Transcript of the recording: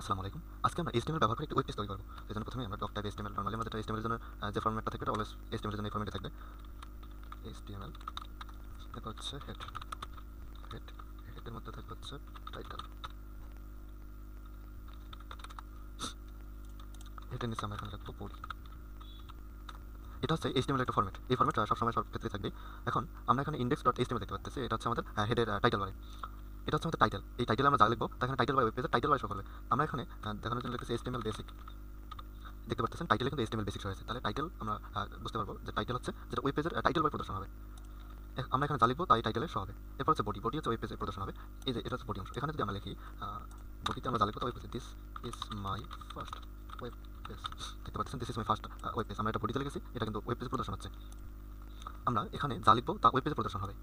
আসসালামু আলাইকুম। আজকে আমরা HTML ব্যবহার করে একটি ওয়েব পেজ তৈরি করব। সেজন্য প্রথমে আমরা ডক টাইপ HTML নরমালি আমাদের HTML এর জন্য যে ফরম্যাটটা থাকে এটা অলওয়েজ HTML এর জন্য এই ফরম্যাটে থাকবে। HTML তারপর হচ্ছে হেড হেডের মধ্যে থাকবে হচ্ছে টাইটেল। হেডের নিচে আমরা এখানে রাখবো বডি। এটা হচ্ছে HTML এর একটা ফরম্যাট। এই ফরম্যাট সবসময় সব ক্ষেত্রে থাকবে। এখন আমরা এখানে index.html দেখতে পাচ্ছি। এটা হচ্ছে আমাদের হেডের টাইটেল বারে। এটা হচ্ছে আমাদের টাইটেল। এই টাইটেলে আমরা যা লিখবো তা এখানে টাইটেল বারে ওয়েব পেজের টাইটেল বারে শো করবে। আমরা এখানে দেখানোর জন্য লিখতেছি HTML বেসিক। দেখতে পাচ্ছেন টাইটেলে কিন্তু HTML বেসিক রয়েছে। তাহলে টাইটেল আমরা বুঝতে পারবো যে টাইটেল হচ্ছে যেটা ওয়েব পেজের টাইটেল বারে প্রদর্শন হবে। আমরা এখানে যা লিখবো তাই টাইটেলে শো হবে। এরপর হচ্ছে বডি হচ্ছে ওয়েব পেজে প্রদর্শন হবে। এই যে এটা হচ্ছে বডি অংশ। এখানে যদি আমরা লিখি বডিতে আমরা যা লিখবো web page, this is my first web page. দেখতে পাচ্ছেন this is my first web page. আমরা এটা বডিতে লিখেছি, এটা কিন্তু ওয়েব পেজে প্রদর্শন হচ্ছে। আমরা এখানে যা লিখবো তা ওয়েব পেজে প্রদর্শন হবে।